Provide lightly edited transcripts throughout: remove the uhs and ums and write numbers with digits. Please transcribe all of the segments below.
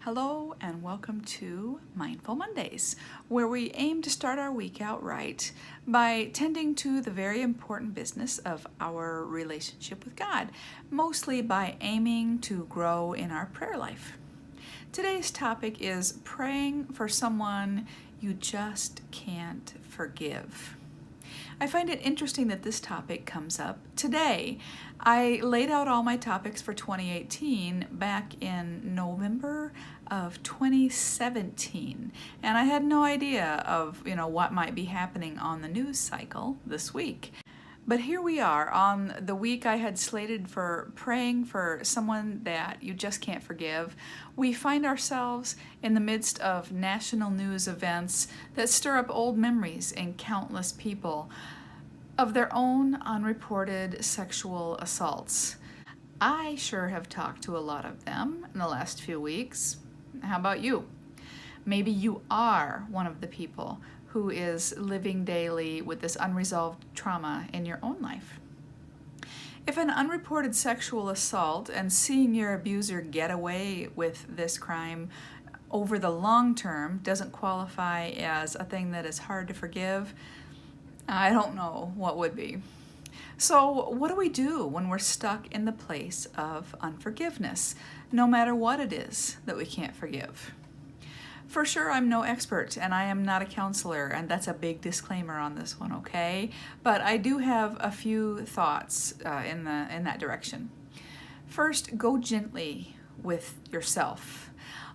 Hello and welcome to Mindful Mondays, where we aim to start our week out right by tending to the very important business of our relationship with God, mostly by aiming to grow in our prayer life. Today's topic is praying for someone you just can't forgive. I find it interesting that this topic comes up today. I laid out all my topics for 2018 back in November of 2017, and I had no idea of, what might be happening on the news cycle this week. But here we are on the week I had slated for praying for someone that you just can't forgive. We find ourselves in the midst of national news events that stir up old memories in countless people of their own unreported sexual assaults. I sure have talked to a lot of them in the last few weeks. How about you? Maybe you are one of the people who is living daily with this unresolved trauma in your own life. If an unreported sexual assault and seeing your abuser get away with this crime over the long term doesn't qualify as a thing that is hard to forgive, I don't know what would be. So what do we do when we're stuck in the place of unforgiveness, no matter what it is that we can't forgive? For sure, I'm no expert, and I am not a counselor, and that's a big disclaimer on this one, okay? But I do have a few thoughts in that direction. First, go gently with yourself.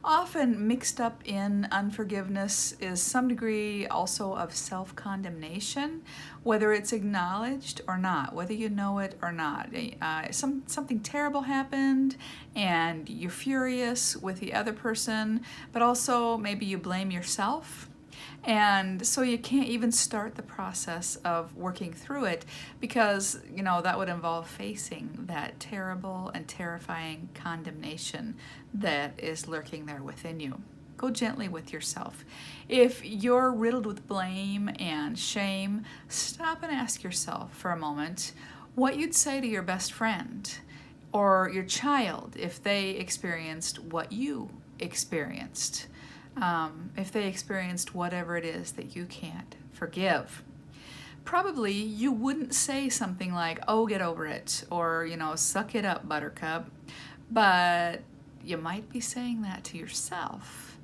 Often mixed up in unforgiveness is some degree also of self-condemnation, whether it's acknowledged or not, whether you know it or not. Something terrible happened and you're furious with the other person, but also maybe you blame yourself. And so you can't even start the process of working through it because, that would involve facing that terrible and terrifying condemnation that is lurking there within you. Go gently with yourself. If you're riddled with blame and shame, stop and ask yourself for a moment what you'd say to your best friend or your child if they experienced what you experienced. If they experienced whatever it is that you can't forgive. Probably you wouldn't say something like, oh, get over it, or, suck it up, buttercup, but you might be saying that to yourself.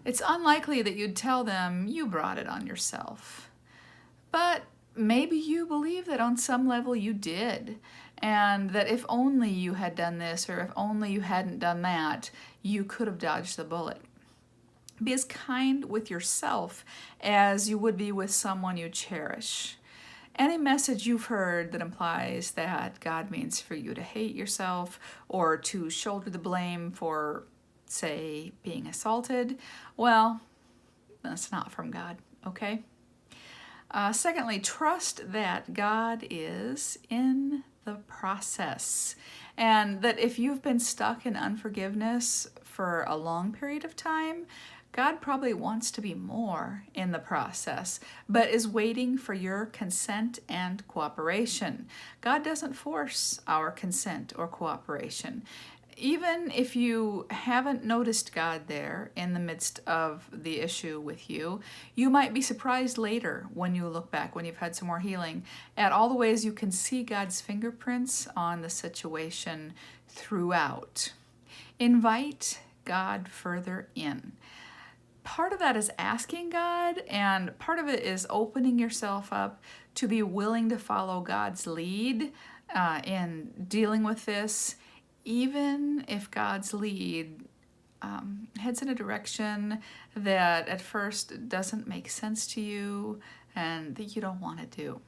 It's unlikely that you'd tell them you brought it on yourself. But maybe you believe that on some level you did, and that if only you had done this, or if only you hadn't done that, you could have dodged the bullet. Be as kind with yourself as you would be with someone you cherish. Any message you've heard that implies that God means for you to hate yourself or to shoulder the blame for, say, being assaulted, well, that's not from God, okay? Secondly, trust that God is in the process, and that if you've been stuck in unforgiveness for a long period of time, God probably wants to be more in the process, but is waiting for your consent and cooperation. God doesn't force our consent or cooperation. Even if you haven't noticed God there in the midst of the issue with you, you might be surprised later when you look back, when you've had some more healing, at all the ways you can see God's fingerprints on the situation throughout. Invite God further in. Part of that is asking God, and part of it is opening yourself up to be willing to follow God's lead in dealing with this, even if God's lead heads in a direction that at first doesn't make sense to you and that you don't want to do.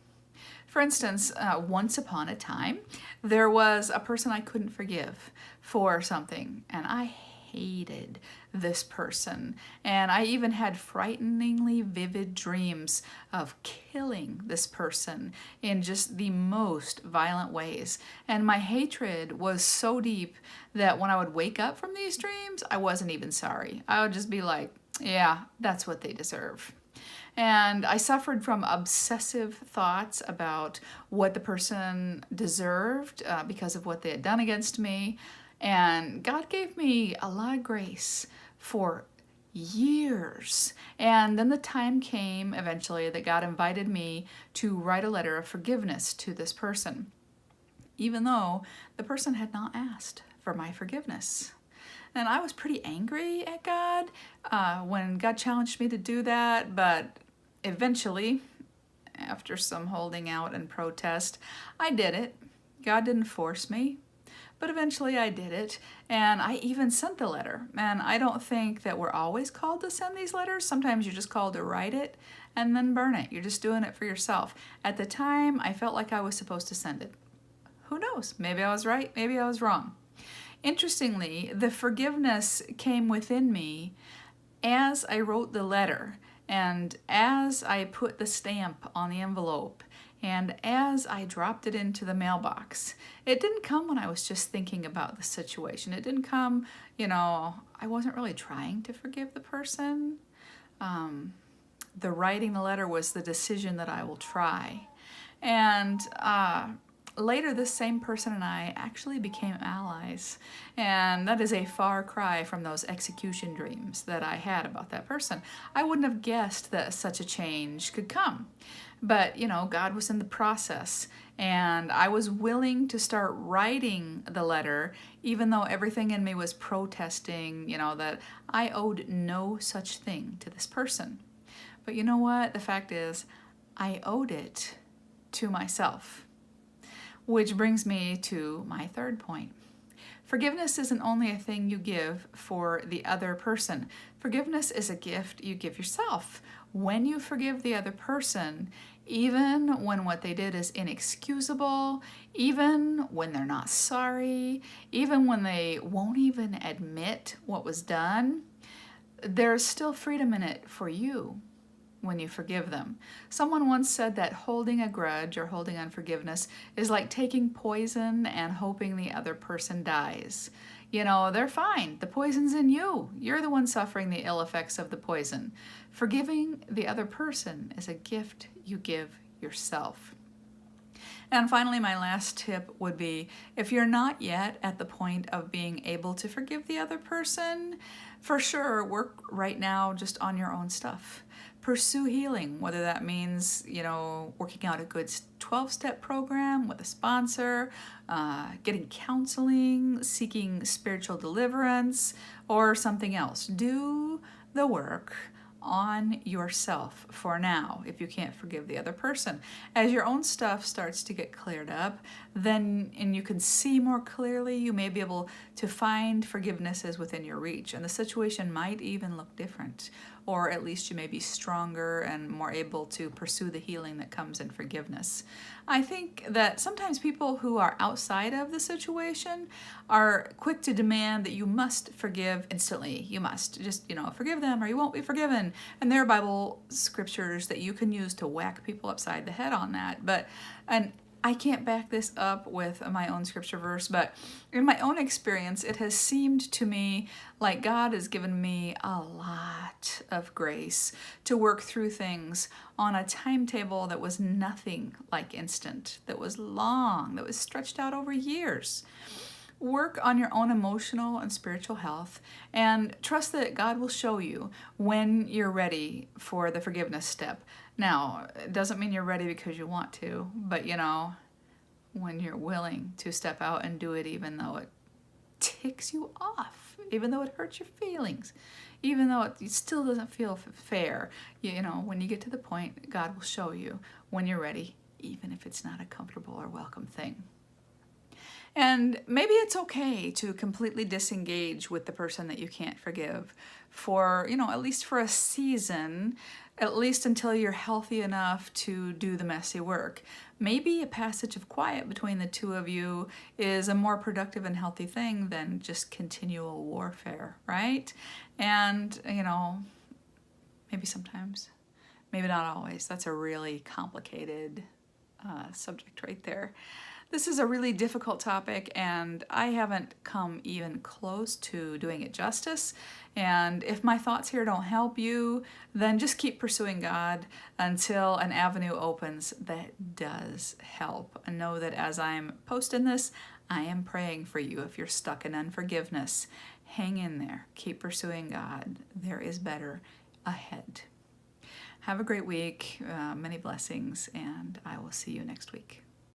For instance, once upon a time, there was a person I couldn't forgive for something, and I hated this person, and I even had frighteningly vivid dreams of killing this person in just the most violent ways. And my hatred was so deep that when I would wake up from these dreams, I wasn't even sorry. I would just be like, yeah, that's what they deserve. And I suffered from obsessive thoughts about what the person deserved because of what they had done against me. And God gave me a lot of grace for years. And then the time came eventually that God invited me to write a letter of forgiveness to this person, even though the person had not asked for my forgiveness. And I was pretty angry at God when God challenged me to do that, but eventually, after some holding out and protest, I did it. God didn't force me, but eventually I did it, and I even sent the letter. And I don't think that we're always called to send these letters. Sometimes you're just called to write it and then burn it. You're just doing it for yourself. At the time, I felt like I was supposed to send it. Who knows? Maybe I was right, maybe I was wrong. Interestingly, the forgiveness came within me as I wrote the letter, and as I put the stamp on the envelope, and as I dropped it into the mailbox. It didn't come when I was just thinking about the situation. It didn't come, I wasn't really trying to forgive the person. The writing the letter was the decision that I will try. And later, this same person and I actually became allies, and that is a far cry from those execution dreams that I had about that person. I wouldn't have guessed that such a change could come, but God was in the process, and I was willing to start writing the letter, even though everything in me was protesting, that I owed no such thing to this person. But you know what? The fact is, I owed it to myself. Which brings me to my third point. Forgiveness isn't only a thing you give for the other person. Forgiveness is a gift you give yourself. When you forgive the other person, even when what they did is inexcusable, even when they're not sorry, even when they won't even admit what was done, there's still freedom in it for you when you forgive them. Someone once said that holding a grudge or holding unforgiveness is like taking poison and hoping the other person dies. They're fine. The poison's in you. You're the one suffering the ill effects of the poison. Forgiving the other person is a gift you give yourself. And finally, my last tip would be, if you're not yet at the point of being able to forgive the other person, for sure, work right now just on your own stuff. Pursue healing, whether that means, working out a good 12-step program with a sponsor, getting counseling, seeking spiritual deliverance, or something else. Do the work on yourself for now if you can't forgive the other person. As your own stuff starts to get cleared up, and you can see more clearly, you may be able to find forgivenesses within your reach, and the situation might even look different, or at least you may be stronger and more able to pursue the healing that comes in forgiveness. I think that sometimes people who are outside of the situation are quick to demand that you must forgive instantly. You must just, forgive them or you won't be forgiven. And there are Bible scriptures that you can use to whack people upside the head on that. And I can't back this up with my own scripture verse, but in my own experience, it has seemed to me like God has given me a lot of grace to work through things on a timetable that was nothing like instant, that was long, that was stretched out over years. Work on your own emotional and spiritual health, and trust that God will show you when you're ready for the forgiveness step. Now, it doesn't mean you're ready because you want to, but when you're willing to step out and do it, even though it ticks you off, even though it hurts your feelings, even though it still doesn't feel fair, when you get to the point, God will show you when you're ready, even if it's not a comfortable or welcome thing. And maybe it's okay to completely disengage with the person that you can't forgive for, at least for a season, at least until you're healthy enough to do the messy work. Maybe a passage of quiet between the two of you is a more productive and healthy thing than just continual warfare, right? And, maybe sometimes, maybe not always. That's a really complicated subject right there. This is a really difficult topic, and I haven't come even close to doing it justice. And if my thoughts here don't help you, then just keep pursuing God until an avenue opens that does help. And know that as I'm posting this, I am praying for you if you're stuck in unforgiveness. hang in there. Keep pursuing God. There is better ahead. Have a great week, many blessings, and I will see you next week.